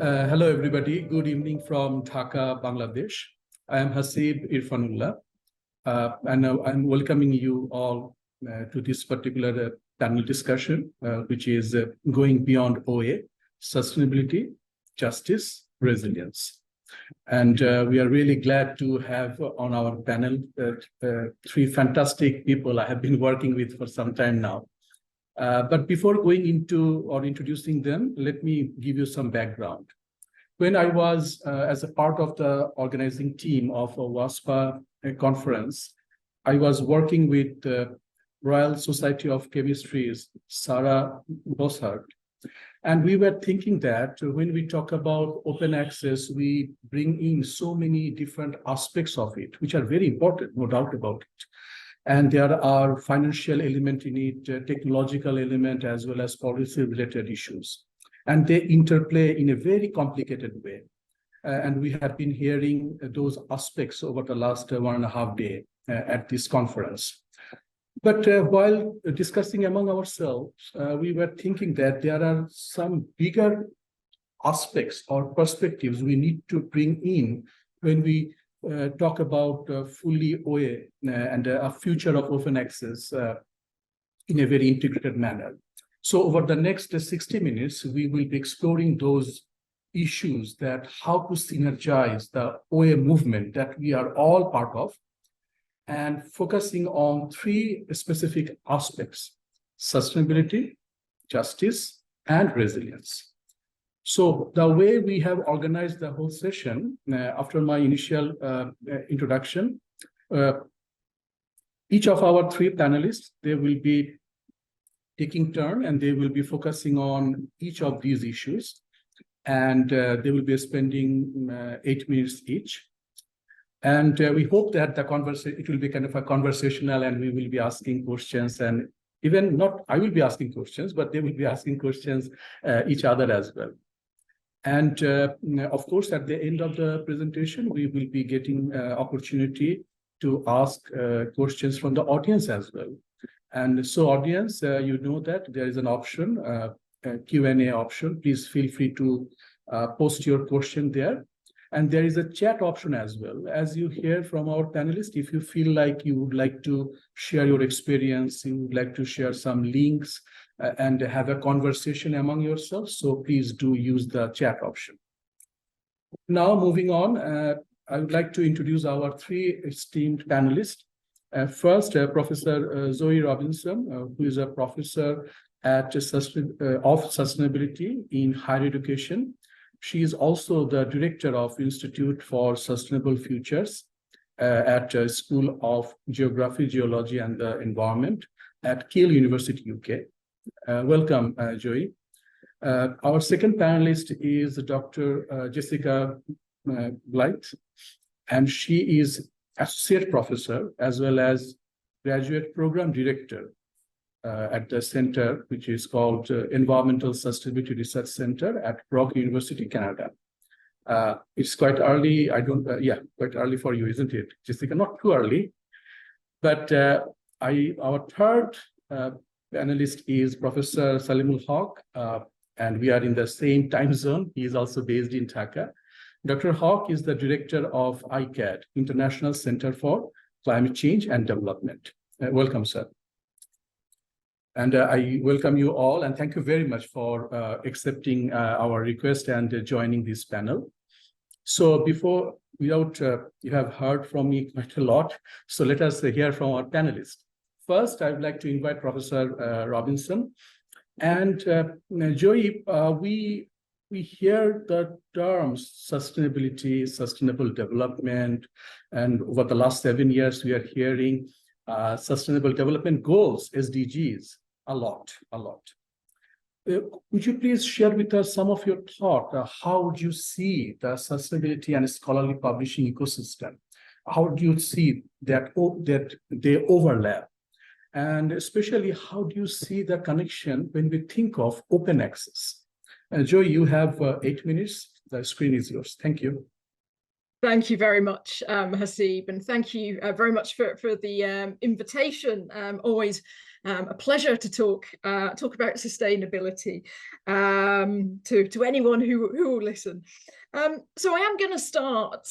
Hello, everybody. Good evening from Dhaka, Bangladesh. I am Haseeb Irfanullah, and I'm welcoming you all to this particular panel discussion, which is going beyond OA, sustainability, justice, resilience. And we are really glad to have on our panel three fantastic people I have been working with for some time now. But before going into or introducing them, let me give you some background. When I was as a part of the organizing team of a OASPA conference, I was working with Royal Society of Chemistry's Sarah Bossart. And we were thinking that when we talk about open access, we bring in so many different aspects of it, which are very important, no doubt about it. And there are financial element in it, technological element, as well as policy-related issues. And they interplay in a very complicated way. And we have been hearing those aspects over the last 1.5 days at this conference. But while discussing among ourselves, we were thinking that there are some bigger aspects or perspectives we need to bring in when we talk about fully OA and a future of open access in a very integrated manner. So over the next 60 minutes, we will be exploring those issues, that how to synergize the OA movement that we are all part of, and focusing on three specific aspects: sustainability, justice, and resilience. So the way we have organized the whole session, after my initial introduction, each of our three panelists, they will be taking turn and they will be focusing on each of these issues. And they will be spending 8 minutes each. And we hope that the conversation, it will be kind of a conversational, and we will be asking questions, and even not I will be asking questions, but they will be asking questions each other as well. And of course, at the end of the presentation, we will be getting opportunity to ask questions from the audience as well. And so audience, you know that there is an option, Q&A option. Please feel free to post your question there. And there is a chat option as well. As you hear from our panelists, if you feel like you would like to share your experience, you would like to share some links and have a conversation among yourselves, so please do use the chat option. Now, moving on, I would like to introduce our three esteemed panelists. First, Professor Zoe Robinson, who is a professor at of sustainability in higher education. She is also the director of Institute for Sustainable Futures at School of Geography, Geology, and the Environment at Keele University, UK. Welcome, Joey. Our second panelist is Dr. Jessica Blythe, and she is associate professor as well as graduate program director at the center, which is called Environmental Sustainability Research Center at Brock University, Canada. It's quite early. Quite early for you, isn't it, Jessica? Not too early, but our third panelist is Professor Saleemul, and we are in the same time zone. He is also based in Dhaka. Dr. Hawk is the director of ICCCAD, International Center for Climate Change and Development. Welcome, sir. And I welcome you all, and thank you very much for accepting our request and joining this panel. So you have heard from me quite a lot, so let us hear from our panelists. First, I would like to invite Professor Robinson. And Joey, we hear the terms sustainability, sustainable development, and over the last 7 years, we are hearing Sustainable Development Goals, SDGs, a lot. Would you please share with us some of your thought? How would you see the sustainability and scholarly publishing ecosystem? How do you see that they overlap? And especially, how do you see the connection when we think of open access? Joy, you have 8 minutes. The screen is yours. Thank you. Thank you very much, Haseeb, and thank you very much for the invitation. Always A pleasure to talk about sustainability to anyone who will listen. So I am going to start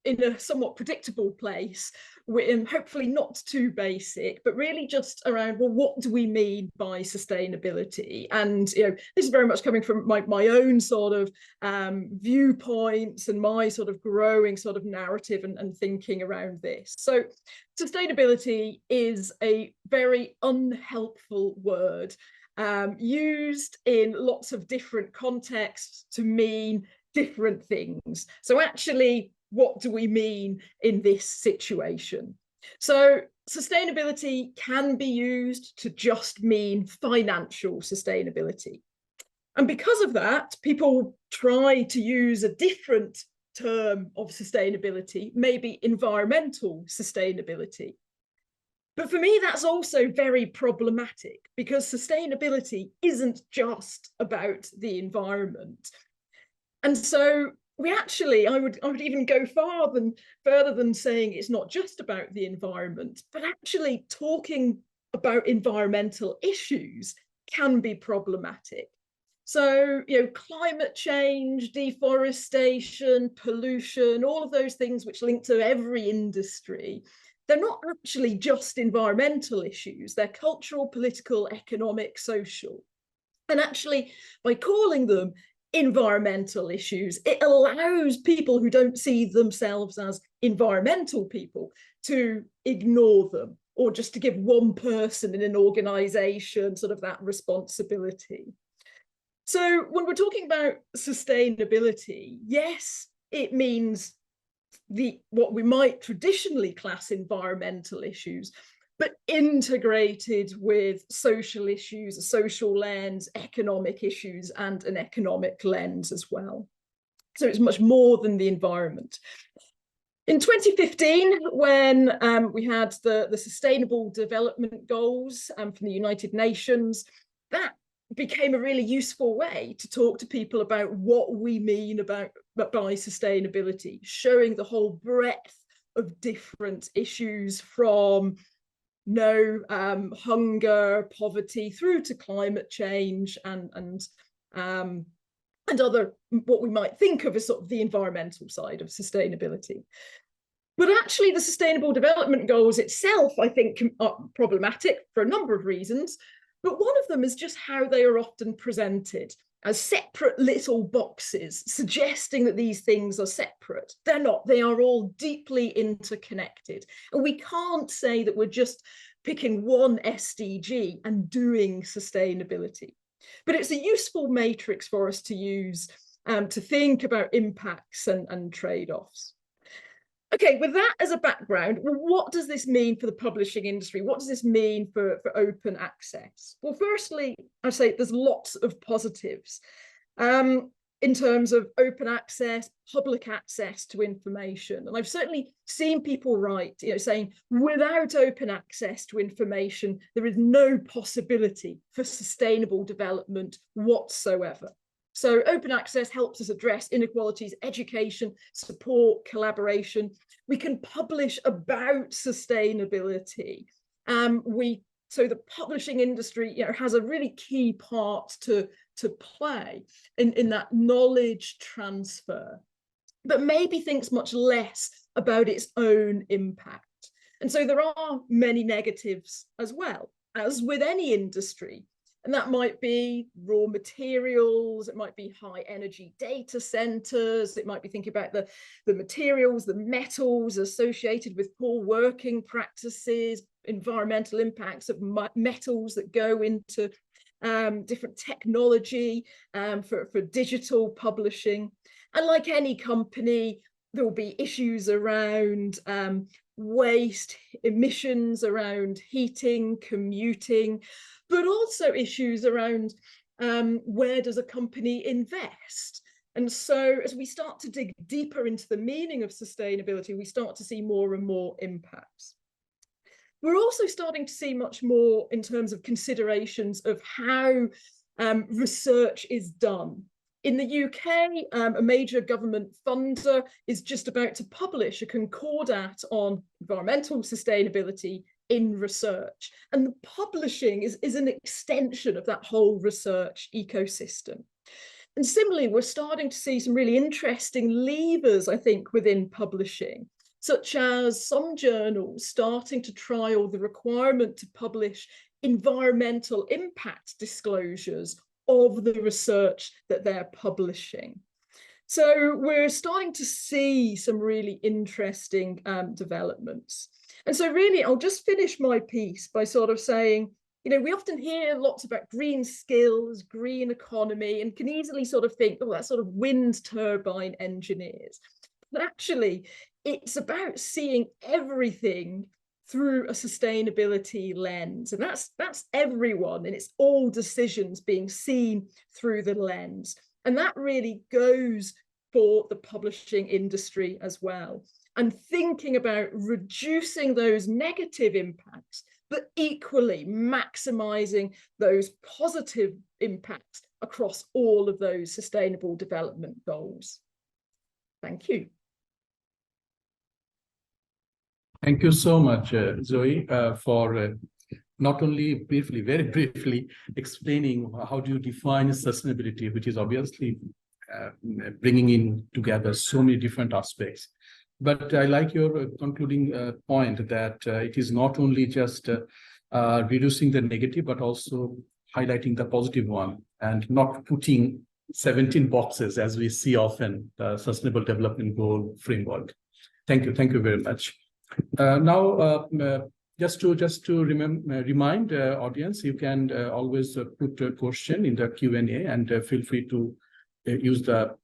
in a somewhat predictable place, hopefully not too basic, but really just around, well, what do we mean by sustainability? And this is very much coming from my own sort of viewpoints and my sort of growing sort of narrative and thinking around this. So sustainability is a very unhelpful word used in lots of different contexts to mean different things. So actually, what do we mean in this situation? So sustainability can be used to just mean financial sustainability. And because of that, people try to use a different term of sustainability, maybe environmental sustainability. But for me, that's also very problematic because sustainability isn't just about the environment. And so we actually, I would even go further than saying it's not just about the environment, but actually talking about environmental issues can be problematic. So, climate change, deforestation, pollution, all of those things which link to every industry, they're not actually just environmental issues. They're cultural, political, economic, social. And actually, by calling them environmental issues, it allows people who don't see themselves as environmental people to ignore them, or just to give one person in an organization sort of that responsibility. So when we're talking about sustainability, yes, it means what we might traditionally class environmental issues, but integrated with social issues, a social lens, economic issues, and an economic lens as well. So it's much more than the environment. In 2015, when we had the Sustainable Development Goals from the United Nations, that became a really useful way to talk to people about what we mean by sustainability, showing the whole breadth of different issues from hunger, poverty, through to climate change and other what we might think of as sort of the environmental side of sustainability. But actually, the Sustainable Development Goals itself, I think, are problematic for a number of reasons. But one of them is just how they are often presented as separate little boxes, suggesting that these things are separate. They're not. They are all deeply interconnected. And we can't say that we're just picking one SDG and doing sustainability. But it's a useful matrix for us to use to think about impacts and trade-offs. Okay, with that as a background, what does this mean for the publishing industry? What does this mean for open access? Well, firstly, I'd say there's lots of positives in terms of open access, public access to information. And I've certainly seen people write, saying without open access to information, there is no possibility for sustainable development whatsoever. So open access helps us address inequalities, education, support, collaboration. We can publish about sustainability. So the publishing industry has a really key part to play in that knowledge transfer, but maybe thinks much less about its own impact. And so there are many negatives as well, as with any industry. And that might be raw materials, it might be high energy data centers, it might be thinking about the materials, the metals associated with poor working practices, environmental impacts of metals that go into different technology for digital publishing. And like any company, there will be issues around waste, emissions, around heating, commuting, but also issues around where does a company invest? And so as we start to dig deeper into the meaning of sustainability, we start to see more and more impacts. We're also starting to see much more in terms of considerations of how research is done. In the UK, a major government funder is just about to publish a concordat on environmental sustainability in research. And the publishing is an extension of that whole research ecosystem. And similarly, we're starting to see some really interesting levers, I think, within publishing, such as some journals starting to trial the requirement to publish environmental impact disclosures of the research that they're publishing. So we're starting to see some really interesting developments. And so really, I'll just finish my piece by sort of saying, you know, we often hear lots about green skills, green economy, and can easily sort of think, oh, that's sort of wind turbine engineers. But actually, it's about seeing everything through a sustainability lens. And that's everyone, and it's all decisions being seen through the lens. And that really goes for the publishing industry as well. And thinking about reducing those negative impacts, but equally maximizing those positive impacts across all of those sustainable development goals. Thank you. Thank you so much, Zoe, for not only briefly, very briefly explaining how do you define sustainability, which is obviously bringing in together so many different aspects. But I like your concluding point that it is not only just reducing the negative, but also highlighting the positive one and not putting 17 boxes as we see often the Sustainable Development Goal framework. Thank you very much. Now, just to remind audience, you can always put a question in the Q&A and feel free to use the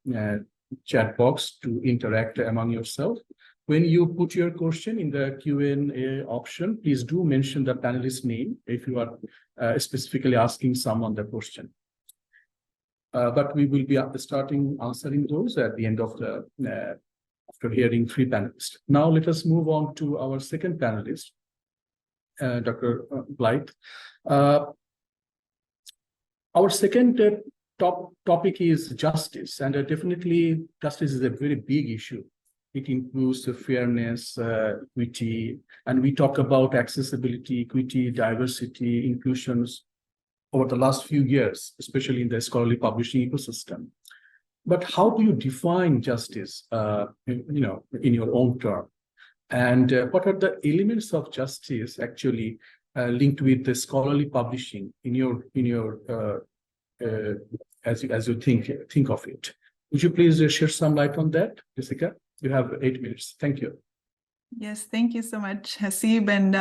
chat box to interact among yourself. When you put your question in the Q&A option, please do mention the panelist name if you are specifically asking someone the question. But we will be starting answering those at the end of the after hearing three panelists. Now let us move on to our second panelist, Dr. Blythe. Our second topic is justice, and definitely justice is a very big issue. It includes fairness, equity, and we talk about accessibility, equity, diversity, inclusions over the last few years, especially in the scholarly publishing ecosystem. But how do you define justice, in your own term? And what are the elements of justice actually linked with the scholarly publishing in your as you think of it? Would you please shed some light on that, Jessica? You have 8 minutes. Thank you. Yes, thank you so much, Haseeb, and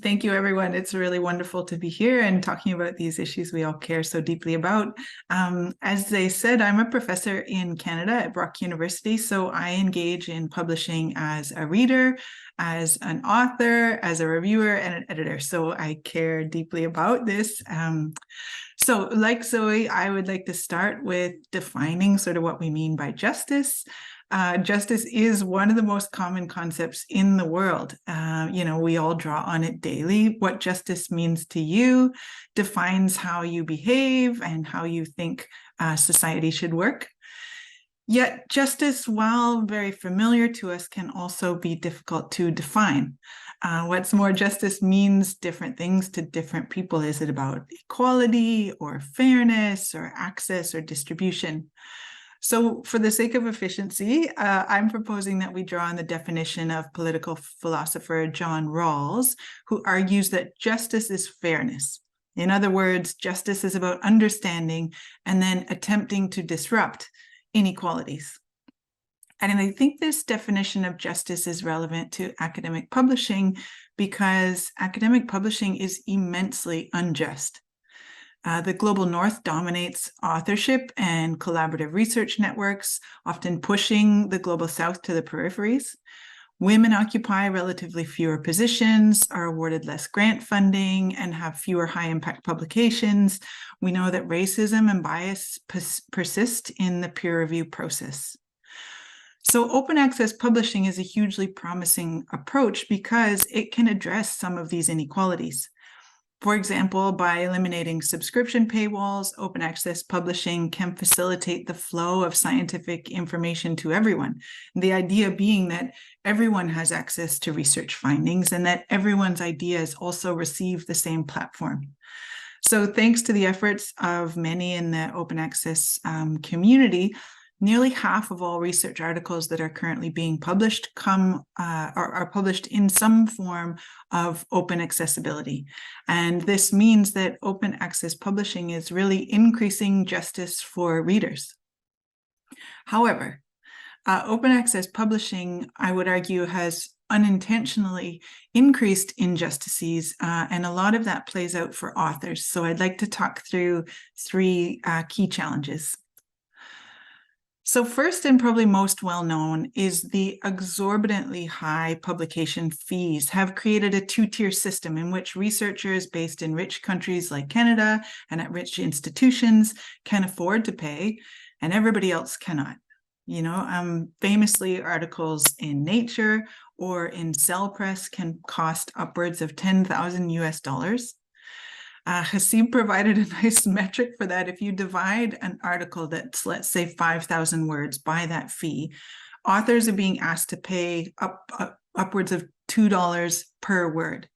thank you, everyone. It's really wonderful to be here and talking about these issues we all care so deeply about. As they said, I'm a professor in Canada at Brock University, so I engage in publishing as a reader, as an author, as a reviewer, and an editor. So I care deeply about this. So like Zoe, I would like to start with defining sort of what we mean by justice. Justice is one of the most common concepts in the world. We all draw on it daily. What justice means to you defines how you behave and how you think society should work. Yet justice, while very familiar to us, can also be difficult to define. What's more, justice means different things to different people. Is it about equality or fairness or access or distribution? So for the sake of efficiency, I'm proposing that we draw on the definition of political philosopher John Rawls, who argues that justice is fairness. In other words, justice is about understanding and then attempting to disrupt inequalities. And I think this definition of justice is relevant to academic publishing because academic publishing is immensely unjust. The global north dominates authorship and collaborative research networks, often pushing the global south to the peripheries. Women occupy relatively fewer positions, are awarded less grant funding, and have fewer high-impact publications. We know that racism and bias persist in the peer review process. So open access publishing is a hugely promising approach because it can address some of these inequalities. For example, by eliminating subscription paywalls, open access publishing can facilitate the flow of scientific information to everyone. The idea being that everyone has access to research findings and that everyone's ideas also receive the same platform. So thanks to the efforts of many in the open access community, nearly half of all research articles that are currently being published are published in some form of open accessibility. And this means that open access publishing is really increasing justice for readers. However, open access publishing, I would argue, has unintentionally increased injustices, and a lot of that plays out for authors. So I'd like to talk through three key challenges. So first, and probably most well known, is the exorbitantly high publication fees have created a two-tier system in which researchers based in rich countries like Canada and at rich institutions can afford to pay, and everybody else cannot. You know, famously, articles in Nature or in Cell Press can cost upwards of $10,000 US. Haseeb provided a nice metric for that. If you divide an article that's, let's say, 5,000 words by that fee, authors are being asked to pay upwards of $2 per word.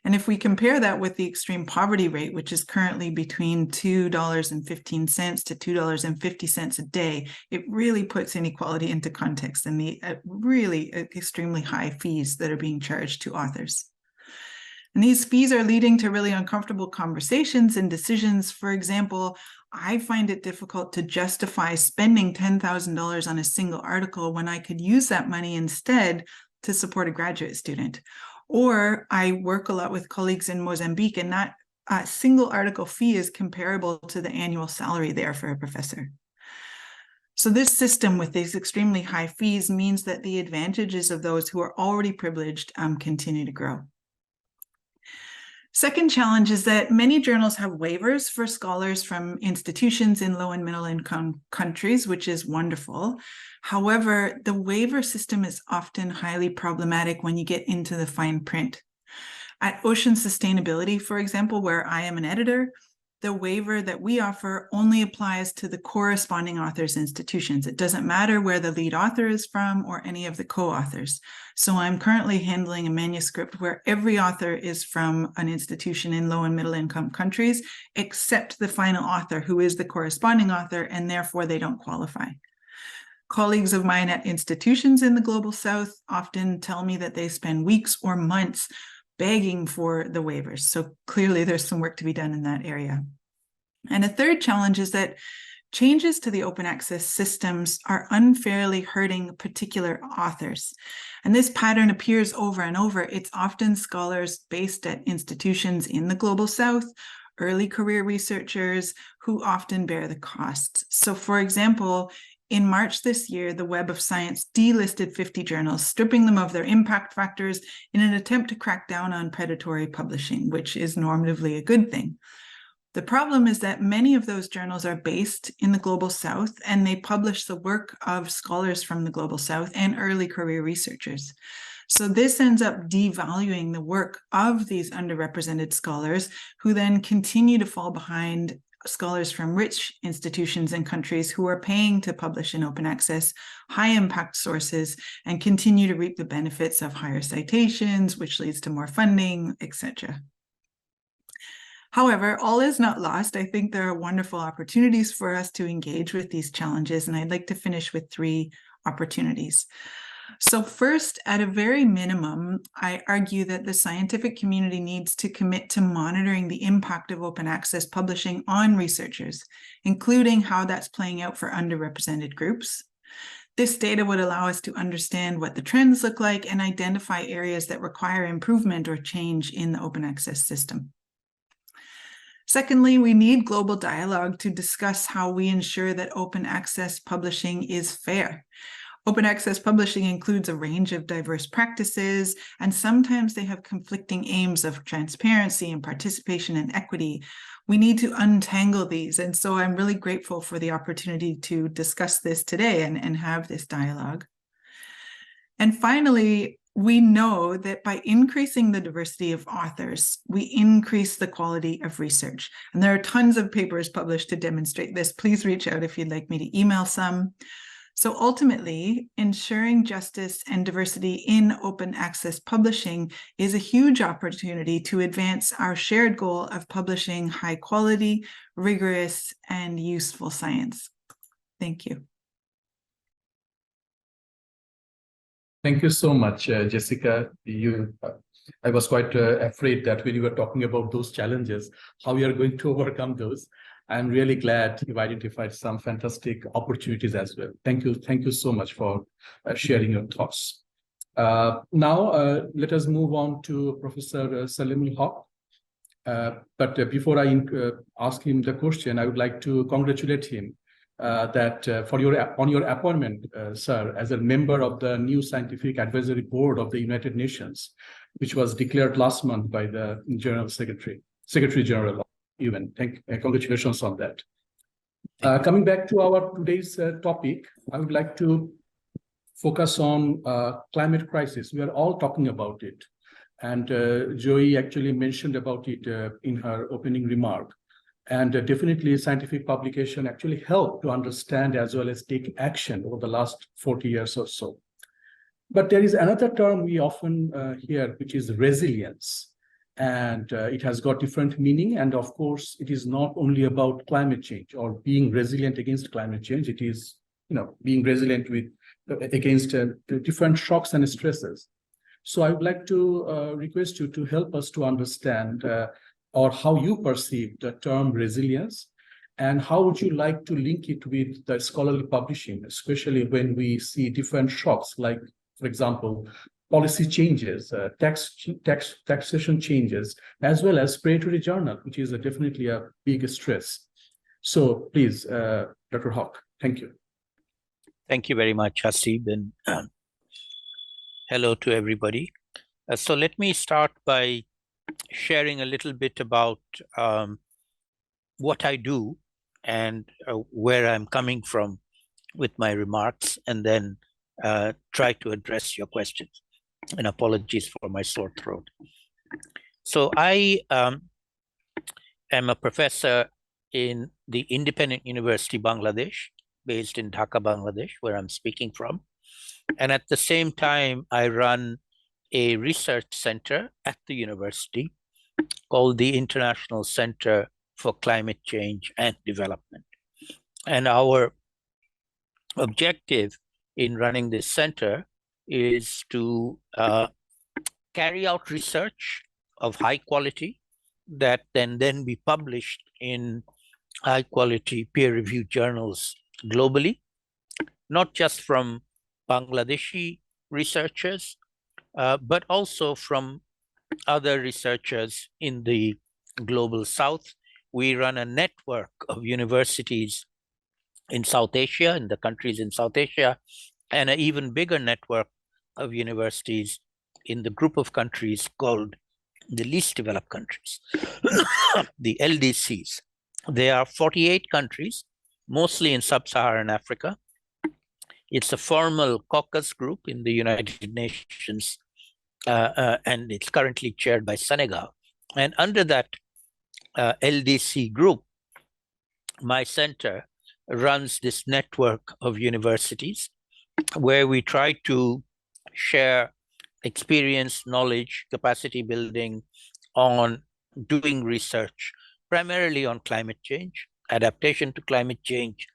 And if we compare that with the extreme poverty rate, which is currently between $2.15 to $2.50 a day, it really puts inequality into context and the really extremely high fees that are being charged to authors. And these fees are leading to really uncomfortable conversations and decisions. For example, I find it difficult to justify spending $10,000 on a single article when I could use that money instead to support a graduate student. Or I work a lot with colleagues in Mozambique, and that single article fee is comparable to the annual salary there for a professor. So this system with these extremely high fees means that the advantages of those who are already privileged continue to grow. Second challenge is that many journals have waivers for scholars from institutions in low and middle income countries, which is wonderful. However, the waiver system is often highly problematic when you get into the fine print. At Ocean Sustainability, for example, where I am an editor, the waiver that we offer only applies to the corresponding author's institutions. It doesn't matter where the lead author is from or any of the co-authors. So I'm currently handling a manuscript where every author is from an institution in low and middle income countries, except the final author, who is the corresponding author, and therefore they don't qualify. Colleagues of mine at institutions in the Global South often tell me that they spend weeks or months begging for the waivers. So clearly there's some work to be done in that area. And a third challenge is that changes to the open access systems are unfairly hurting particular authors. And this pattern appears over and over. It's often scholars based at institutions in the Global South, early career researchers who often bear the costs. So for example, in March this year, the Web of Science delisted 50 journals, stripping them of their impact factors in an attempt to crack down on predatory publishing, which is normatively a good thing. The problem is that many of those journals are based in the Global South, and they publish the work of scholars from the Global South and early career researchers. So this ends up devaluing the work of these underrepresented scholars, who then continue to fall behind scholars from rich institutions and countries who are paying to publish in open access, high impact sources, and continue to reap the benefits of higher citations, which leads to more funding, etc. However, all is not lost. I think there are wonderful opportunities for us to engage with these challenges, and I'd like to finish with three opportunities. So first, at a very minimum, I argue that the scientific community needs to commit to monitoring the impact of open access publishing on researchers, including how that's playing out for underrepresented groups. This data would allow us to understand what the trends look like and identify areas that require improvement or change in the open access system. Secondly, we need global dialogue to discuss how we ensure that open access publishing is fair. Open access publishing includes a range of diverse practices, and sometimes they have conflicting aims of transparency and participation and equity. We need to untangle these, and so I'm really grateful for the opportunity to discuss this today and have this dialogue. And finally, we know that by increasing the diversity of authors, we increase the quality of research. And there are tons of papers published to demonstrate this. Please reach out if you'd like me to email some. So ultimately, ensuring justice and diversity in open access publishing is a huge opportunity to advance our shared goal of publishing high quality, rigorous, and useful science. Thank you. Thank you so much, Jessica. I was quite afraid that when you were talking about those challenges, how we are going to overcome those. I'm really glad you've identified some fantastic opportunities as well. Thank you so much for sharing your thoughts. Now, let us move on to Professor Saleemul. But before I ask him the question, I would like to congratulate him on your appointment, sir, as a member of the new Scientific Advisory Board of the United Nations, which was declared last month by the Secretary General of UN. Congratulations on that. Coming back to our today's topic, I would like to focus on climate crisis. We are all talking about it, and Joey actually mentioned about it in her opening remark. And definitely scientific publication actually helped to understand as well as take action over the last 40 years or so. But there is another term we often hear, which is resilience. And it has got different meaning. And of course, it is not only about climate change or being resilient against climate change. It is, being resilient against different shocks and stresses. So I would like to request you to help us to understand or how you perceive the term resilience, and how would you like to link it with the scholarly publishing, especially when we see different shocks, like, for example, policy changes, taxation changes, as well as predatory journal, which is definitely a big stress. So please, Dr. Hawk, thank you. Thank you very much, Haseeb, and hello to everybody. So let me start by sharing a little bit about what I do and where I'm coming from with my remarks, and then try to address your questions. And apologies for my sore throat. So I am a professor in the Independent University Bangladesh, based in Dhaka, Bangladesh, where I'm speaking from. And at the same time, I run a research center at the university called the International Center for Climate Change and Development. And our objective in running this center is to carry out research of high quality that then be published in high quality peer-reviewed journals globally, not just from Bangladeshi researchers, but also from other researchers in the global South. We run a network of universities in South Asia, in the countries in South Asia, and an even bigger network of universities in the group of countries called the least developed countries, the LDCs. There are 48 countries, mostly in sub-Saharan Africa. It's a formal caucus group in the United Nations, and it's currently chaired by Senegal. And under that LDC group, my center runs this network of universities where we try to share experience, knowledge, capacity building on doing research, primarily on climate change, adaptation to climate change,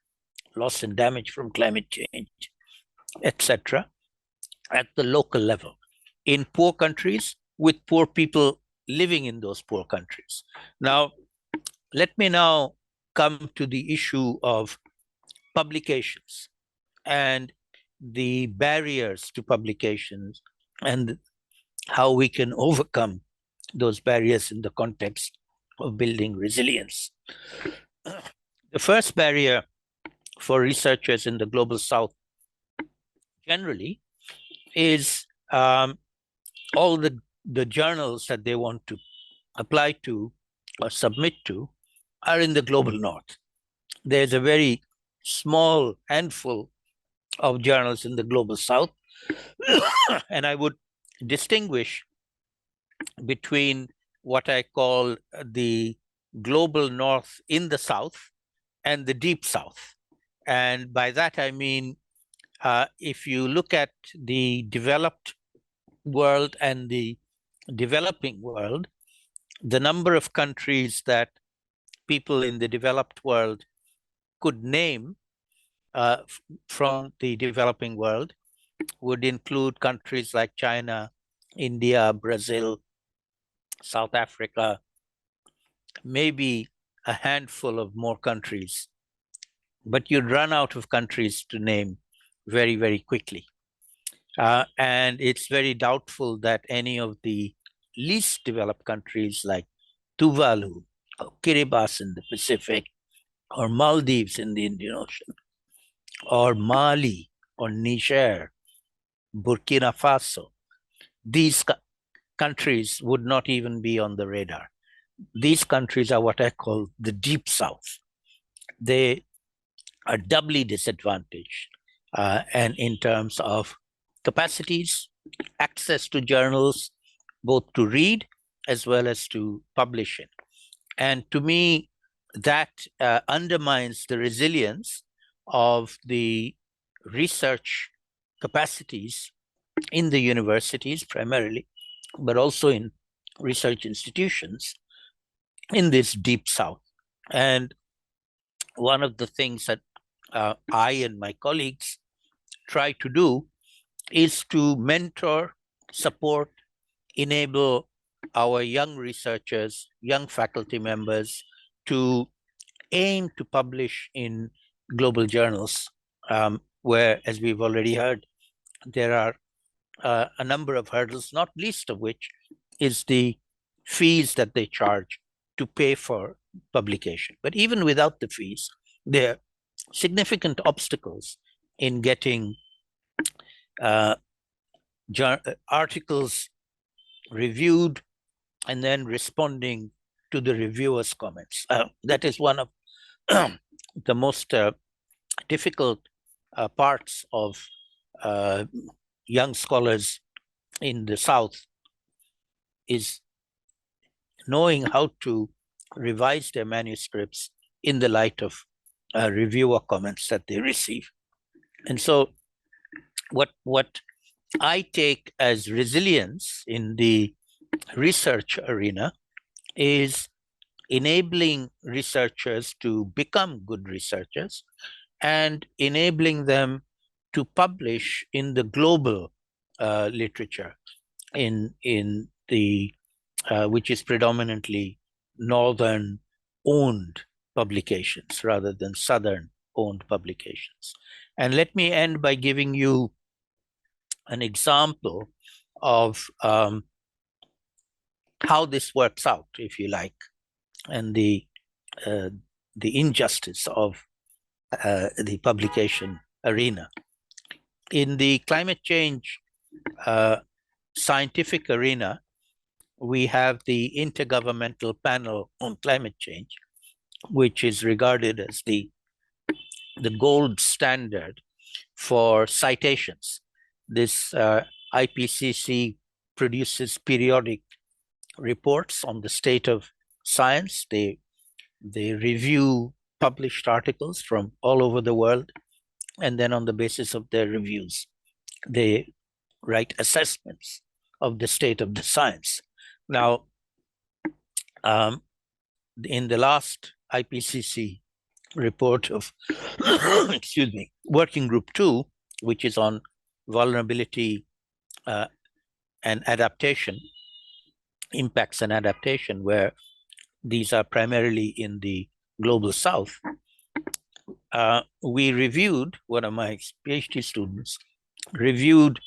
loss and damage from climate change, etc., at the local level, in poor countries with poor people living in those poor countries. Now, let me now come to the issue of publications and the barriers to publications and how we can overcome those barriers in the context of building resilience. The first barrier for researchers in the global South generally is all the journals that they want to apply to or submit to are in the global North. There's a very small handful of journals in the global South, and I would distinguish between what I call the global north in the south and the deep south. And by that, I mean, if you look at the developed world and the developing world, the number of countries that people in the developed world could name from the developing world would include countries like China, India, Brazil, South Africa, maybe a handful of more countries. But you'd run out of countries to name very, very quickly. And it's very doubtful that any of the least developed countries like Tuvalu or Kiribati in the Pacific, or Maldives in the Indian Ocean, or Mali or Niger, Burkina Faso, these countries would not even be on the radar. These countries are what I call the deep south. They are doubly disadvantaged and in terms of capacities, access to journals, both to read as well as to publish in. And to me, that undermines the resilience of the research capacities in the universities primarily, but also in research institutions in this deep south. And one of the things that I and my colleagues try to do is to mentor, support, enable our young researchers, young faculty members to aim to publish in global journals, where, as we've already heard, there are a number of hurdles, not least of which is the fees that they charge to pay for publication. But even without the fees, there are significant obstacles in getting articles reviewed and then responding to the reviewers' comments. That is one of the most difficult parts of young scholars in the South, is knowing how to revise their manuscripts in the light of reviewer comments that they receive. And so what I take as resilience in the research arena is enabling researchers to become good researchers and enabling them to publish in the global literature, in the which is predominantly northern owned publications rather than southern owned publications. And let me end by giving you an example of how this works out, if you like, and the injustice of the publication arena. In the climate change scientific arena, we have the Intergovernmental Panel on Climate Change, which is regarded as the gold standard for citations. This IPCC produces periodic reports on the state of science. They review published articles from all over the world, and then on the basis of their reviews, they write assessments of the state of the science. Now, in the last IPCC report of, excuse me, Working Group 2, which is on vulnerability and adaptation, impacts and adaptation, where these are primarily in the global south, we reviewed, one of my PhD students reviewed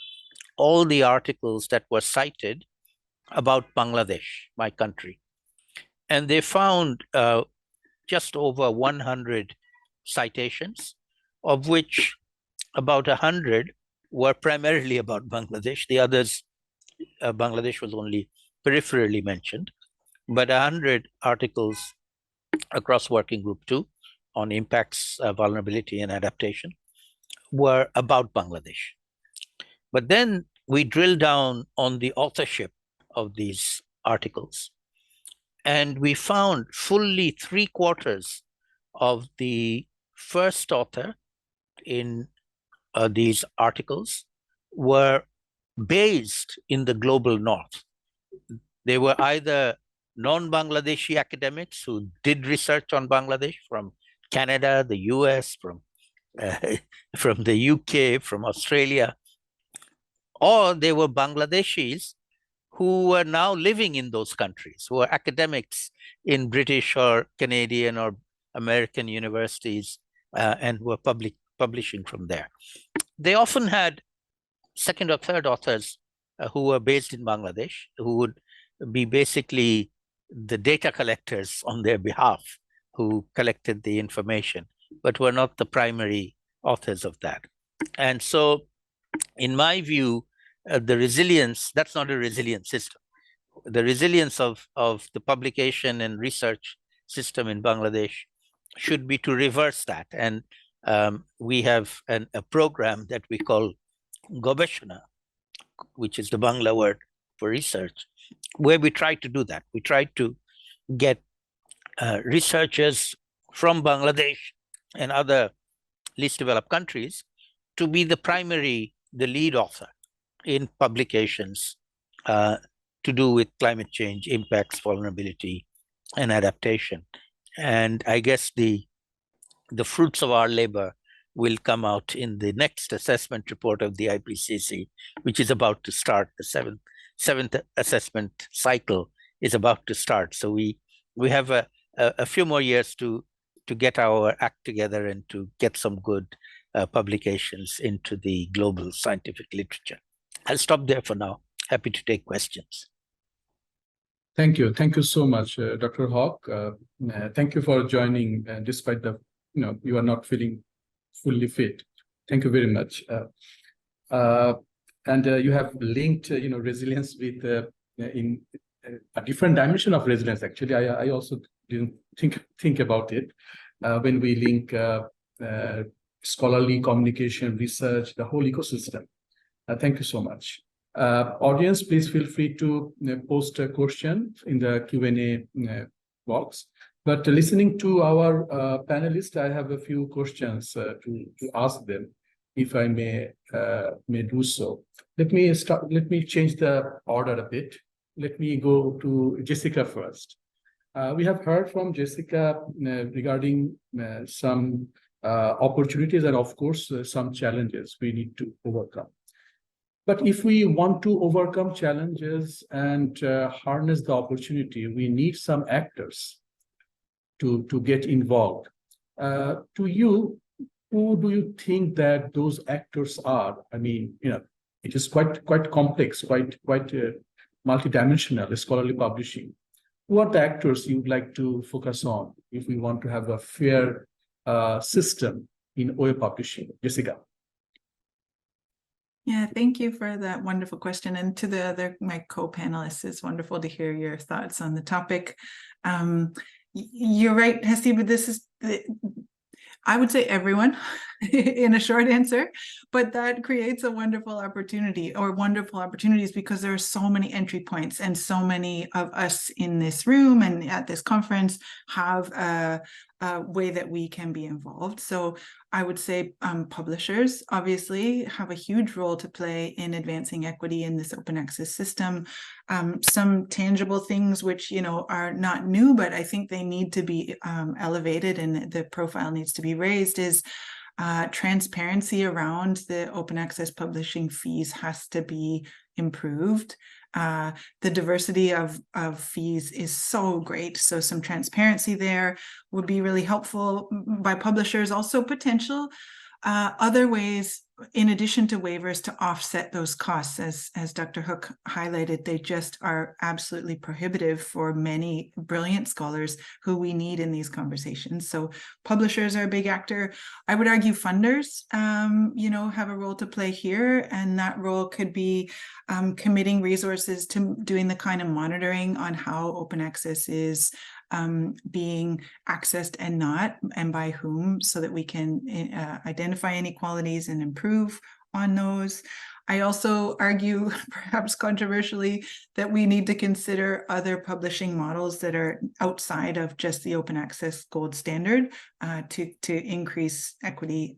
all the articles that were cited about Bangladesh, my country. And they found just over 100 citations, of which about 100 were primarily about Bangladesh. The others, Bangladesh was only peripherally mentioned, but 100 articles across Working Group 2 on impacts, vulnerability, and adaptation were about Bangladesh. But then we drilled down on the authorship of these articles. And we found fully 3/4 of the first author in these articles were based in the global north. They were either non-Bangladeshi academics who did research on Bangladesh from Canada, the US, from the UK, from Australia, or they were Bangladeshis who were now living in those countries, who were academics in British or Canadian or American universities and were publishing from there. They often had second or third authors who were based in Bangladesh, who would be basically the data collectors on their behalf, who collected the information, but were not the primary authors of that. And so, in my view, the resilience, that's not a resilient system. The resilience of the publication and research system in Bangladesh should be to reverse that. And we have a program that we call Gobeshona, which is the Bangla word for research, where we try to do that. We try to get researchers from Bangladesh and other least developed countries to be the lead author in publications to do with climate change impacts, vulnerability, and adaptation. And I guess the fruits of our labor will come out in the next assessment report of the IPCC, which is about to start. The seventh assessment cycle is about to start. So we have a few more years to get our act together and to get some good publications into the global scientific literature. I'll stop there for now. Happy to take questions. Thank you. Thank you so much, Dr. Hawk. Thank you for joining, despite the, you are not feeling fully fit. Thank you very much. And you have linked, resilience with in a different dimension of resilience. Actually, I also didn't think about it when we link scholarly communication, research, the whole ecosystem. Thank you so much. Audience, please feel free to post a question in the Q&A box. But listening to our panelists, I have a few questions to ask them, if I may do so. Let me change the order a bit. Let me go to Jessica first. We have heard from Jessica regarding some opportunities and, of course, some challenges we need to overcome. But if we want to overcome challenges and harness the opportunity, we need some actors to get involved. To you, who do you think that those actors are? I mean, it is quite complex, quite multidimensional, scholarly publishing. Who are the actors you would like to focus on if we want to have a fair system in OA publishing? Jessica. Yeah, thank you for that wonderful question. And to my co-panelists, it's wonderful to hear your thoughts on the topic. You're right, Haseeb, this is, I would say everyone in a short answer, but that creates a wonderful opportunity or wonderful opportunities because there are so many entry points and so many of us in this room and at this conference have a way that we can be involved. So I would say publishers obviously have a huge role to play in advancing equity in this open access system. Some tangible things which are not new, but I think they need to be elevated and the profile needs to be raised is transparency around the open access publishing fees has to be improved. The diversity of fees is so great. So some transparency there would be really helpful by publishers. Also potential other ways, in addition to waivers, to offset those costs. As Dr. Hook highlighted, they just are absolutely prohibitive for many brilliant scholars who we need in these conversations. So publishers are a big actor. I would argue funders, have a role to play here, and that role could be committing resources to doing the kind of monitoring on how open access is being accessed and not, and by whom, so that we can identify inequalities and improve on those. I also argue, perhaps controversially, that we need to consider other publishing models that are outside of just the open access gold standard to increase equity.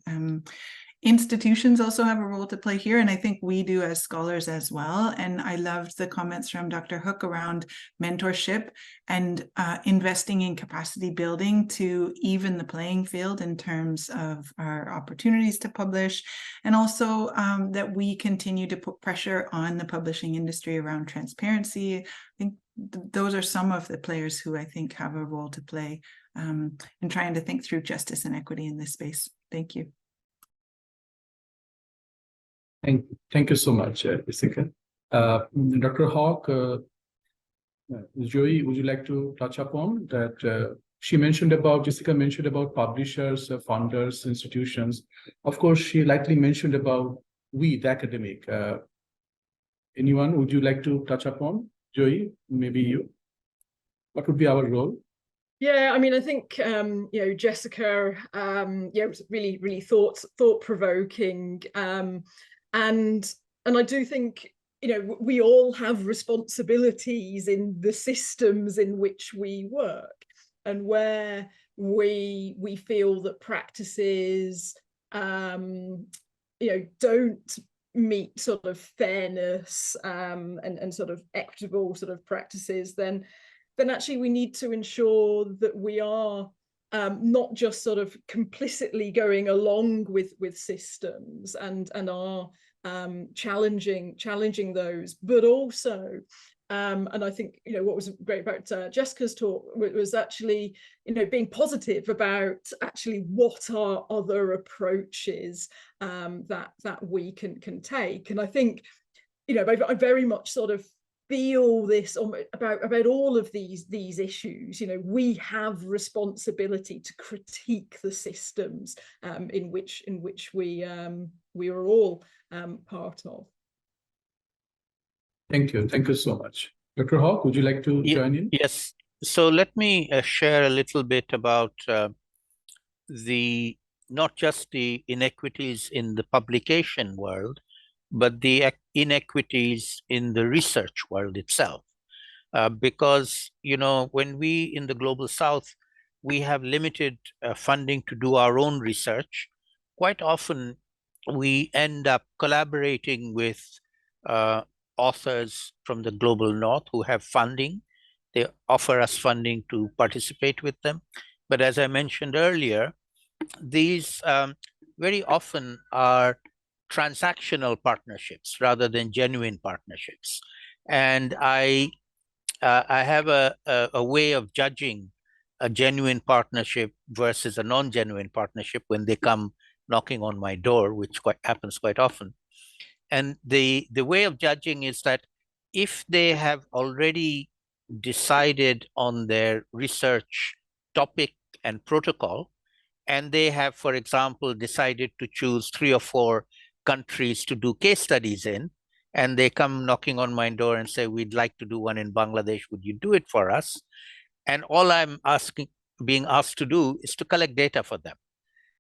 Institutions also have a role to play here, and I think we do as scholars as well. And I loved the comments from Dr. Hook around mentorship and investing in capacity building to even the playing field in terms of our opportunities to publish, and also that we continue to put pressure on the publishing industry around transparency. I think those are some of the players who I think have a role to play in trying to think through justice and equity in this space. Thank you. Thank you so much, Jessica. Dr. Hawk, Joey, would you like to touch upon that? Jessica mentioned about publishers, funders, institutions. Of course, she likely mentioned about we, the academic. Anyone, would you like to touch upon? Joey, maybe you. What would be our role? Yeah, I mean, I think you know, Jessica, yeah, it was really thought-provoking. And I do think, you know, we all have responsibilities in the systems in which we work, and where we feel that practices, you know, don't meet sort of fairness and sort of equitable sort of practices, then actually we need to ensure that we are not just sort of complicitly going along with systems and are challenging those, but also and I think, you know, what was great about Jessica's talk was actually, you know, being positive about actually what are other approaches that we can take. And I think, you know, I very much sort of feel this about all of these issues. You know, we have responsibility to critique the systems in which we are all part of. Thank you so much. Dr. Hawk, would you like to join in? Yes. So let me share a little bit about not just the inequities in the publication world, but the inequities in the research world itself. Because, you know, when we in the Global South, we have limited funding to do our own research, quite often we end up collaborating with authors from the Global North who have funding. They offer us funding to participate with them. But as I mentioned earlier, these very often are transactional partnerships rather than genuine partnerships. And I have a way of judging a genuine partnership versus a non-genuine partnership when they come knocking on my door, which happens quite often. And the way of judging is that if they have already decided on their research topic and protocol, and they have, for example, decided to choose 3 or 4 countries to do case studies in, and they come knocking on my door and say, we'd like to do one in Bangladesh, would you do it for us? And all I'm being asked to do is to collect data for them.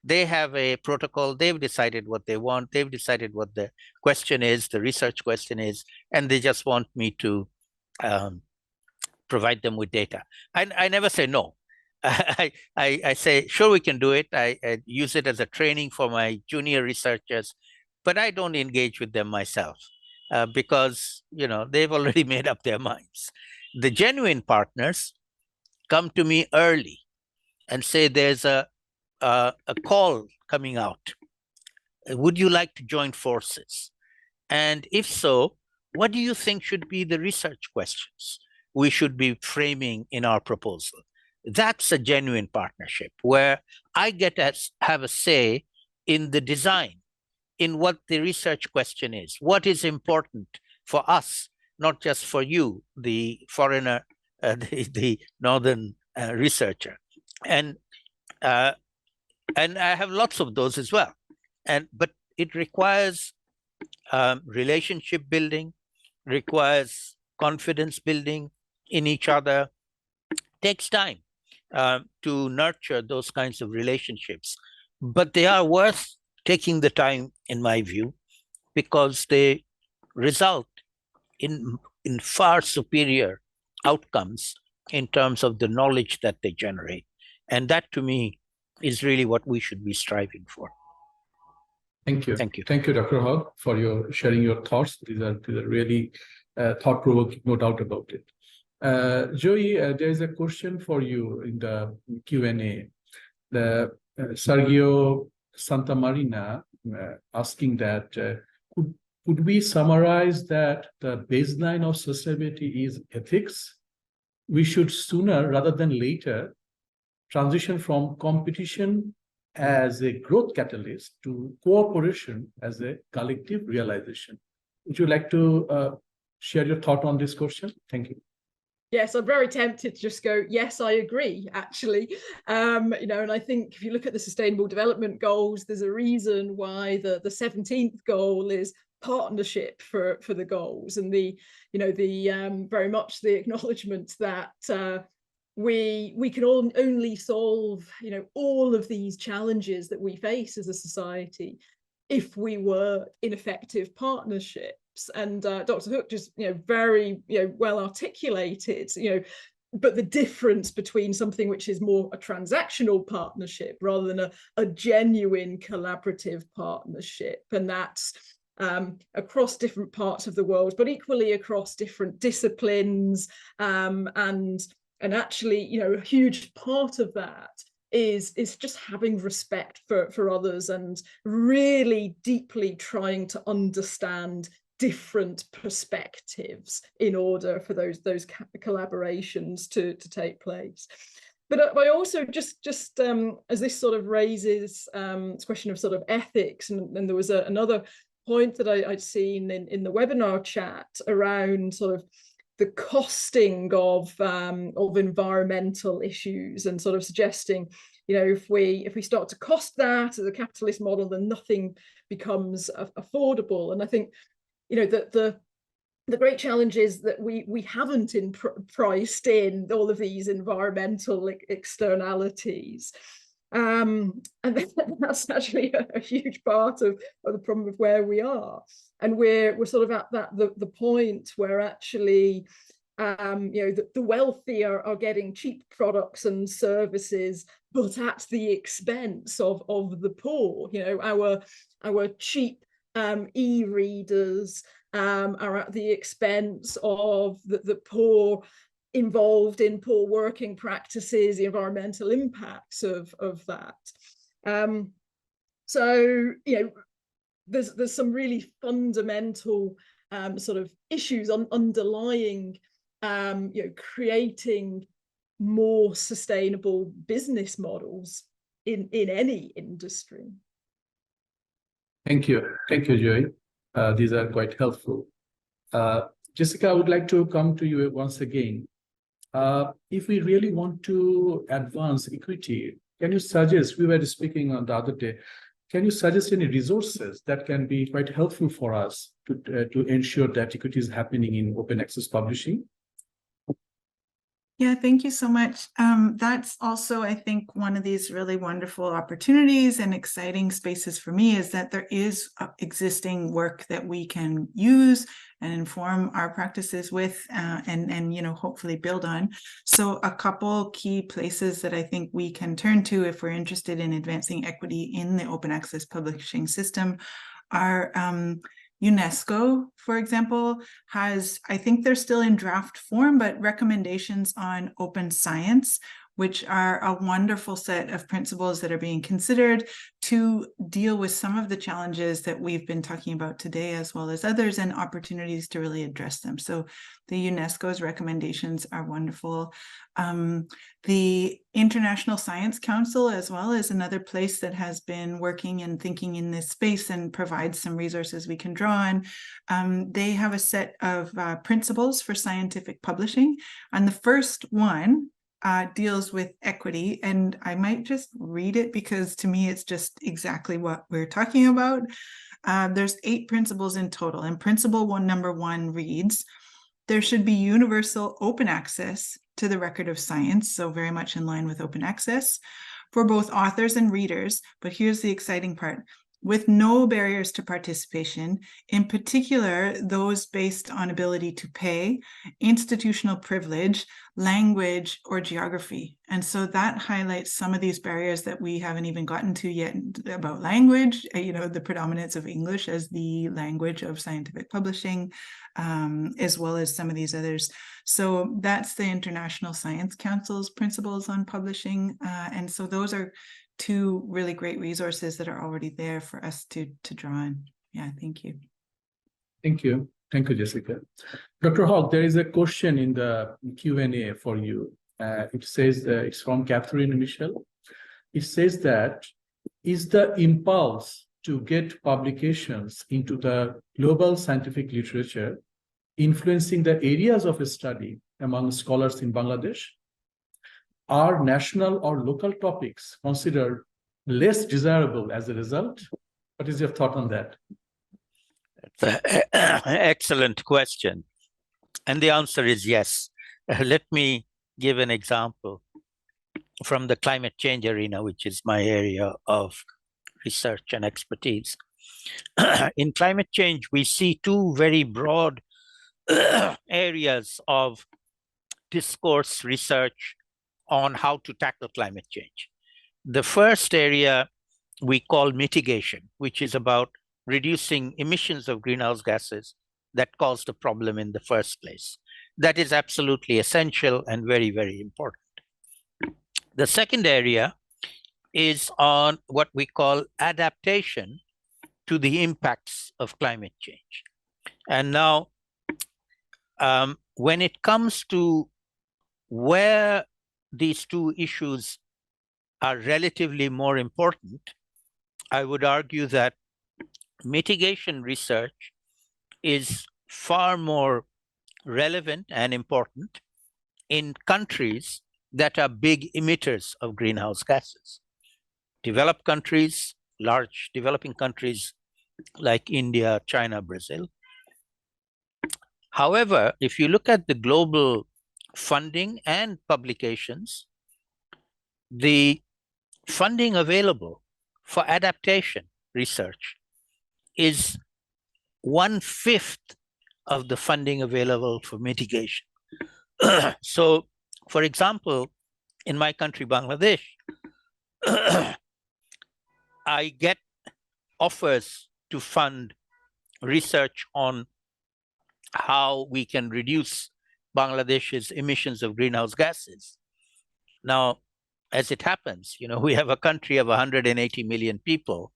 They have a protocol, they've decided what they want, they've decided what the question is, the research question is, and they just want me to provide them with data. I never say no. I say, sure, we can do it. I use it as a training for my junior researchers, but I don't engage with them myself because, you know, they've already made up their minds. The genuine partners come to me early and say, there's a call coming out. Would you like to join forces? And if so, what do you think should be the research questions we should be framing in our proposal? That's a genuine partnership where I get to have a say in the design, in what the research question is, what is important for us, not just for you, the foreigner, the northern researcher. And I have lots of those as well. But it requires relationship building, requires confidence building in each other. It takes time to nurture those kinds of relationships, but they are worth taking the time, in my view. because they result in far superior outcomes in terms of the knowledge that they generate. And that, to me, is really what we should be striving for. Thank you. Thank you. Thank you, Dr. Hogg, for your sharing your thoughts. These are really thought-provoking, no doubt about it. Joey, there is a question for you in the Q&A. Sergio Santamarina asking that, could we summarize that the baseline of sustainability is ethics? We should sooner rather than later transition from competition as a growth catalyst to cooperation as a collective realization. Would you like to share your thought on this question? Thank you. Yes, I'm very tempted to just go, yes, I agree, actually. You know, and I think if you look at the Sustainable Development Goals, there's a reason why the 17th goal is partnership for the goals, and the, you know, the very much the acknowledgement that we can only solve, you know, all of these challenges that we face as a society if we were in effective partnerships. And Dr. Hook just, you know, very, you know, well articulated, you know, but the difference between something which is more a transactional partnership rather than a genuine collaborative partnership, and that's across different parts of the world, but equally across different disciplines, and actually, you know, a huge part of that is just having respect for others and really deeply trying to understand different perspectives in order for those collaborations to take place. But I also just as this sort of raises this question of sort of ethics, and there was another point that I'd seen in the webinar chat around sort of the costing of environmental issues, and sort of suggesting, you know, if we start to cost that as a capitalist model, then nothing becomes affordable. And I think, you know, that the great challenge is that we haven't priced in all of these environmental externalities. And that's actually a huge part of the problem of where we are. And we're sort of at the point where actually, you know, the wealthy are getting cheap products and services, but at the expense of the poor. You know, our cheap e-readers are at the expense of the poor involved in poor working practices, the environmental impacts of that. So, you know, there's some really fundamental sort of issues underlying, you know, creating more sustainable business models in any industry. Thank you, Joy. These are quite helpful. Jessica, I would like to come to you once again. If we really want to advance equity, can you suggest, we were speaking on the other day, can you suggest any resources that can be quite helpful for us to ensure that equity is happening in open access publishing? Yeah, thank you so much. That's also, I think, one of these really wonderful opportunities and exciting spaces for me, is that there is existing work that we can use and inform our practices with, and you know, hopefully build on. So a couple key places that I think we can turn to if we're interested in advancing equity in the open access publishing system are UNESCO, for example, has, I think they're still in draft form, but recommendations on open science, which are a wonderful set of principles that are being considered to deal with some of the challenges that we've been talking about today, as well as others, and opportunities to really address them. So the UNESCO's recommendations are wonderful. The International Science Council as well is another place that has been working and thinking in this space and provides some resources we can draw on. They have a set of principles for scientific publishing, and the first one deals with equity, and I might just read it because to me it's just exactly what we're talking about. There's 8 principles in total, and principle number 1 reads, there should be universal open access to the record of science, so very much in line with open access, for both authors and readers. But here's the exciting part. with no barriers to participation, in particular, those based on ability to pay, institutional privilege, language, or geography. And so that highlights some of these barriers that we haven't even gotten to yet about language, the predominance of English as the language of scientific publishing, as well as some of these others. So that's the International Science Council's principles on publishing. And so those are two really great resources that are already there for us to draw on. Yeah, thank you. Thank you. Thank you, Jessica. Dr. Hogg, there is a question in the Q&A for you. It says, it's from Catherine Michelle. It says that, is the impulse to get publications into the global scientific literature influencing the areas of study among scholars in Bangladesh? Are national or local topics considered less desirable as a result? What is your thought on that? Excellent question. And the answer is yes. Let me give an example from the climate change arena, which is my area of research and expertise. In climate change, we see two very broad areas of discourse research on how to tackle climate change. The first area we call mitigation, which is about reducing emissions of greenhouse gases that caused the problem in the first place. That is absolutely essential and very, very important. The second area is on what we call adaptation to the impacts of climate change. And now, when it comes to where these two issues are relatively more important, I would argue that mitigation research is far more relevant and important in countries that are big emitters of greenhouse gases. Developed countries, large developing countries like India, China, Brazil. However, if you look at the global funding and publications, the funding available for adaptation research is 1/5 of the funding available for mitigation. So, for example, in my country, Bangladesh, I get offers to fund research on how we can reduce Bangladesh's emissions of greenhouse gases. Now, as it happens, we have a country of 180 million people,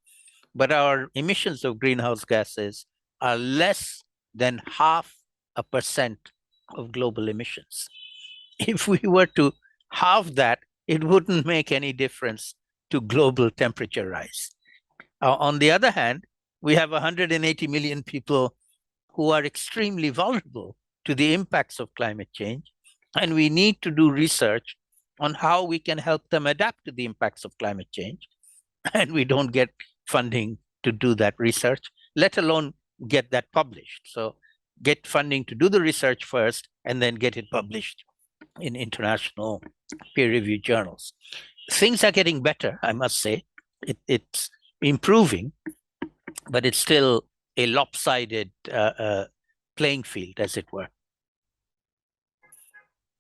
but our emissions of greenhouse gases are less than 0.5% of global emissions. If we were to halve that, it wouldn't make any difference to global temperature rise. On the other hand, we have 180 million people who are extremely vulnerable to the impacts of climate change, and we need to do research on how we can help them adapt to the impacts of climate change, and we don't get funding to do that research, let alone get that published. So get funding to do the research first and then get it published in international peer-reviewed journals. Things are getting better, I must say. It's improving, but it's still a lopsided playing field, as it were.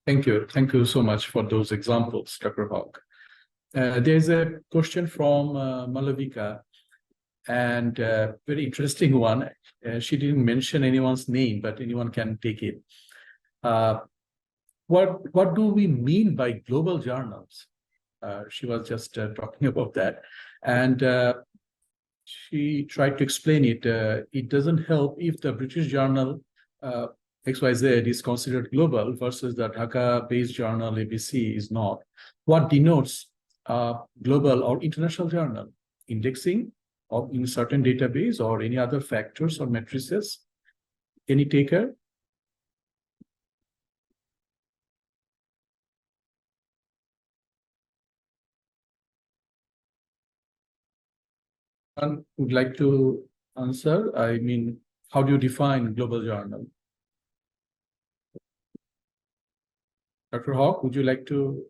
Thank you. Thank you so much for those examples, Dr. Hogg. There's a question from Malavika, and a very interesting one. She didn't mention anyone's name, but anyone can take it. What do we mean by global journals? She was just talking about that. And she tried to explain it. It doesn't help if the British journal XYZ is considered global versus the Dhaka-based journal ABC is not. What denotes global or international journal? Indexing or in certain database or any other factors or matrices? Any taker? Would like to answer? I mean, how do you define global journal? Dr. Hogg, would you like to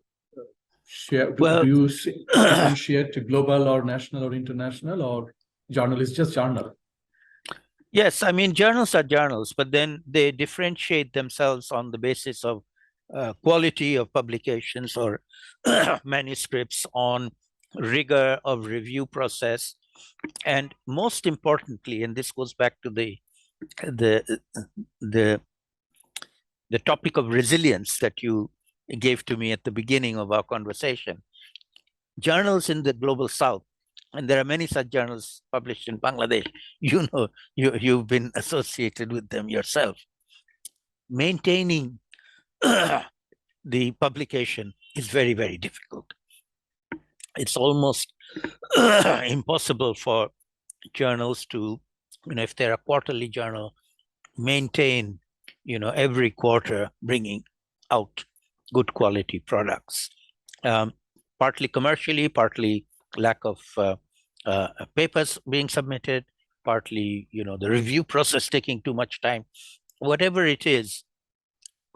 share? Well, do you differentiate to global or national or international, or journal is just journal. Yes, I mean, journals are journals, but then they differentiate themselves on the basis of quality of publications or manuscripts, on rigor of review process, and most importantly, and this goes back to the topic of resilience that you gave to me at the beginning of our conversation. Journals in the global south, and there are many such journals published in Bangladesh, you know, you've been associated with them yourself. Maintaining the publication is very, very difficult. It's almost impossible for journals to, if they're a quarterly journal, maintain, every quarter bringing out good quality products. Partly commercially, partly lack of papers being submitted, partly, the review process taking too much time. Whatever it is,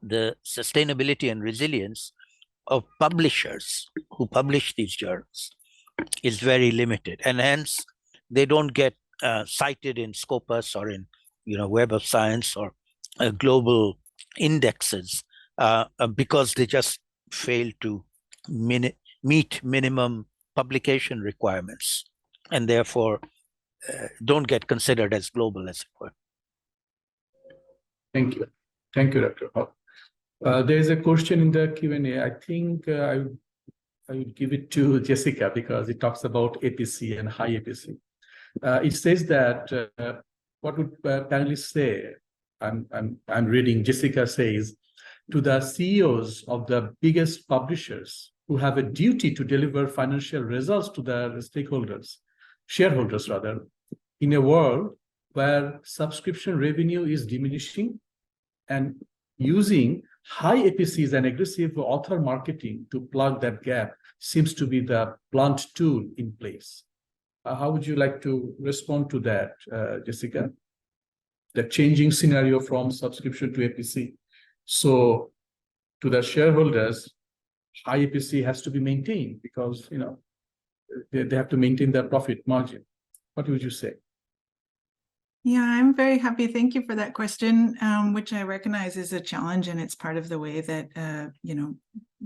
the sustainability and resilience of publishers who publish these journals is very limited, and hence they don't get cited in Scopus or in Web of Science or global indexes because they just fail to meet minimum publication requirements, and therefore don't get considered as global, as it were. Thank you, Dr. Hawk. There is a question in the Q&A. I think I would give it to Jessica because it talks about APC and high APC. It says that what would panelists say? I'm reading. Jessica says, to the CEOs of the biggest publishers who have a duty to deliver financial results to their stakeholders, shareholders rather, in a world where subscription revenue is diminishing, and using high APCs and aggressive author marketing to plug that gap seems to be the blunt tool in place. How would you like to respond to that, Jessica? The changing scenario from subscription to APC. So to the shareholders, high APC has to be maintained because they have to maintain their profit margin. What would you say? Yeah, I'm very happy. Thank you for that question, which I recognize is a challenge, and it's part of the way that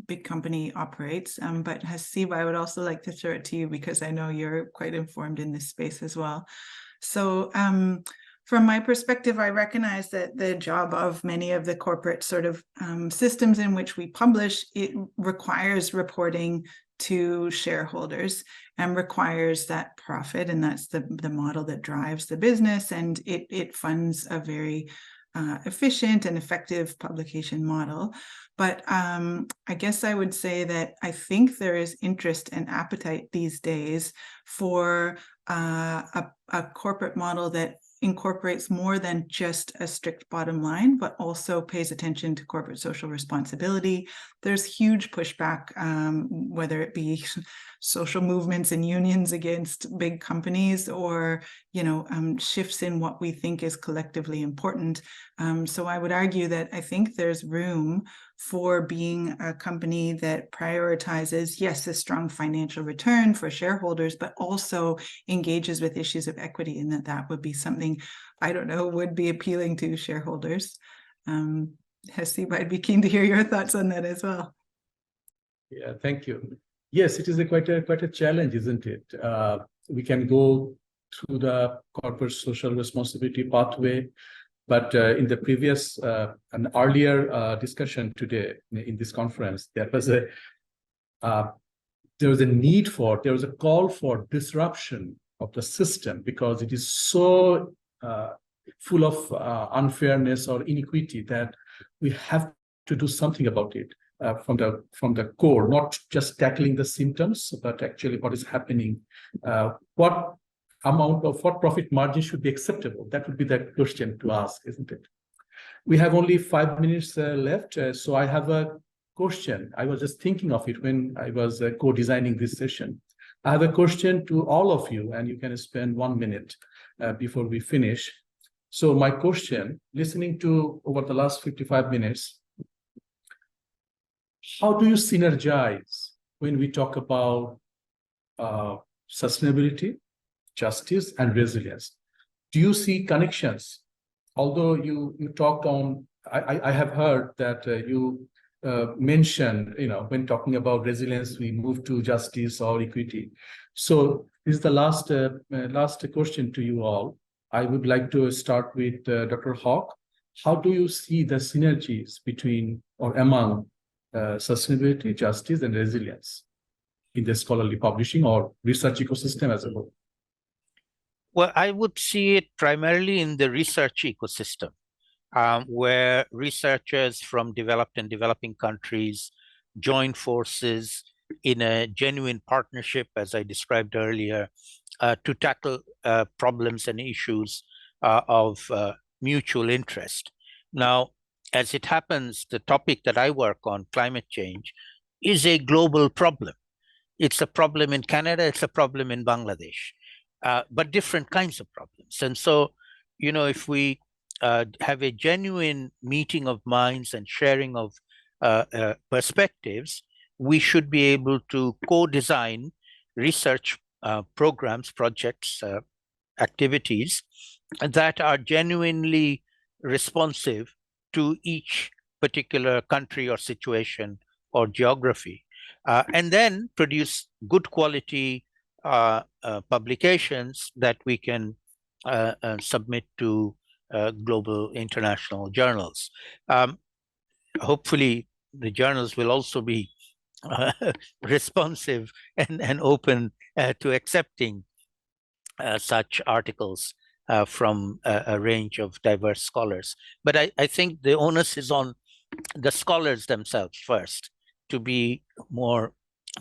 big company operates. But Haseeb, I would also like to throw it to you because I know you're quite informed in this space as well. So from my perspective, I recognize that the job of many of the corporate sort of systems in which we publish, it requires reporting to shareholders and requires that profit, and that's the model that drives the business, and it funds a very efficient and effective publication model. But I guess I would say that I think there is interest and appetite these days for a corporate model that incorporates more than just a strict bottom line, but also pays attention to corporate social responsibility. There's huge pushback, whether it be social movements and unions against big companies or, shifts in what we think is collectively important. So I would argue that I think there's room for being a company that prioritizes, yes, a strong financial return for shareholders, but also engages with issues of equity, and that would be something, I don't know, would be appealing to shareholders. Haseeb, I'd be keen to hear your thoughts on that as well. Yeah, thank you. Yes, it is quite a challenge, isn't it? We can go through the corporate social responsibility pathway, but in the previous, an earlier discussion today in this conference, there was a call for disruption of the system because it is so full of unfairness or inequity that we have to do something about it from the core, not just tackling the symptoms, but actually what is happening. What profit margin should be acceptable? That would be the question to ask, isn't it? We have only 5 minutes left, so I have a question. I was just thinking of it when I was co-designing this session. I have a question to all of you, and you can spend 1 minute before we finish. So my question, listening to over the last 55 minutes, how do you synergize when we talk about sustainability, justice, and resilience. Do you see connections? Although you talked on, I have heard that you mentioned, when talking about resilience, we move to justice or equity. So this is the last question to you all. I would like to start with Dr. Hawk. How do you see the synergies between or among sustainability, justice, and resilience in the scholarly publishing or research ecosystem as a whole? Well, I would see it primarily in the research ecosystem, where researchers from developed and developing countries join forces in a genuine partnership, as I described earlier, to tackle problems and issues of mutual interest. Now, as it happens, the topic that I work on, climate change, is a global problem. It's a problem in Canada, it's a problem in Bangladesh, but different kinds of problems. And so, if we have a genuine meeting of minds and sharing of perspectives, we should be able to co-design research programs, projects, activities that are genuinely responsive to each particular country or situation or geography, and then produce good quality publications that we can submit to global international journals. Hopefully, the journals will also be responsive and open to accepting such articles from a range of diverse scholars. But I think the onus is on the scholars themselves first to be more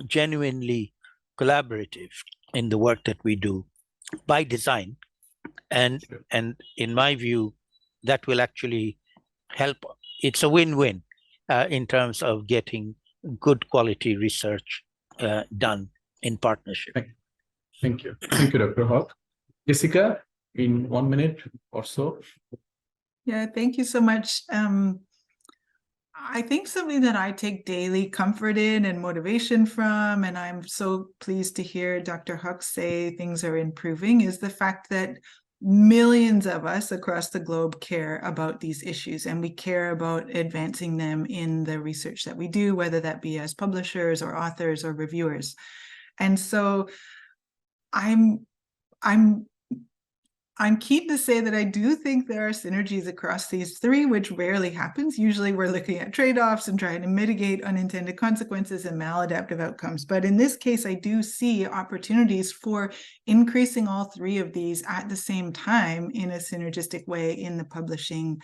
genuinely collaborative in the work that we do by design. And in my view, that will actually help. It's a win-win in terms of getting good quality research done in partnership. Thank you. Thank you, Dr. Hawk. Jessica, in 1 minute or so. Yeah, thank you so much. I think something that I take daily comfort in and motivation from, and I'm so pleased to hear Dr. Hawk say things are improving, is the fact that millions of us across the globe care about these issues, and we care about advancing them in the research that we do, whether that be as publishers or authors or reviewers. And so I'm keen to say that I do think there are synergies across these three, which rarely happens. Usually we're looking at trade-offs and trying to mitigate unintended consequences and maladaptive outcomes. But in this case, I do see opportunities for increasing all three of these at the same time in a synergistic way in the publishing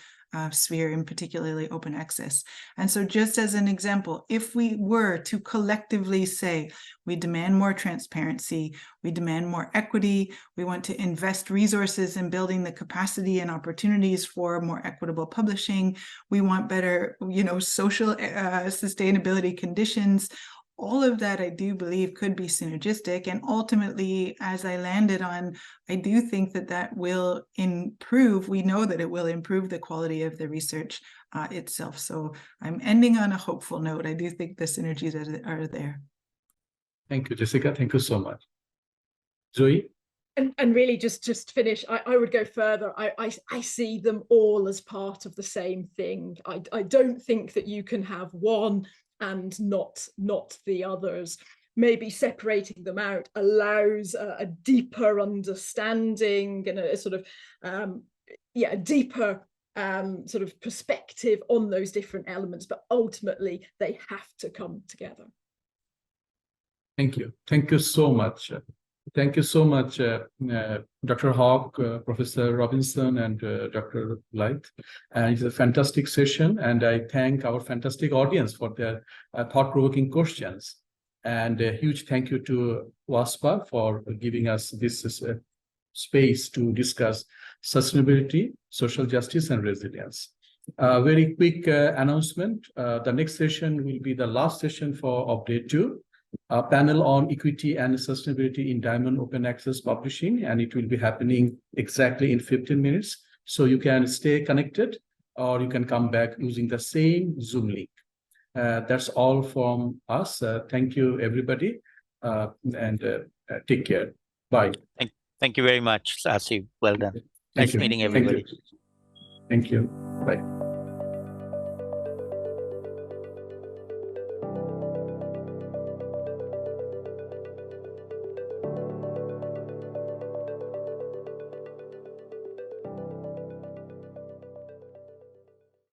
sphere, in particularly open access. And so just as an example, if we were to collectively say, we demand more transparency, we demand more equity, we want to invest resources in building the capacity and opportunities for more equitable publishing, we want better, social sustainability conditions, all of that I do believe could be synergistic. And ultimately, as I landed on, I do think that that will improve, we know that it will improve the quality of the research itself. So I'm ending on a hopeful note. I do think the synergies are there. Thank you, Jessica. Thank you so much. Zoe? And really just finish, I would go further. I see them all as part of the same thing. I don't think that you can have one and not the others. Maybe separating them out allows a deeper understanding and a sort of a deeper sort of perspective on those different elements, but ultimately they have to come together. Thank you. Thank you so much. Thank you so much, Dr. Hawk, Professor Robinson, and Dr. Blythe. It's a fantastic session, and I thank our fantastic audience for their thought-provoking questions. And a huge thank you to OASPA for giving us this space to discuss sustainability, social justice, and resilience. Very quick announcement. The next session will be the last session of day 2. A panel on equity and sustainability in Diamond Open Access Publishing, and it will be happening exactly in 15 minutes. So you can stay connected, or you can come back using the same Zoom link. That's all from us. Thank you, everybody, and take care. Bye. Thank you very much, Haseeb. Well done. Thank Nice you. meeting Thank you. everybody. Thank you. Bye.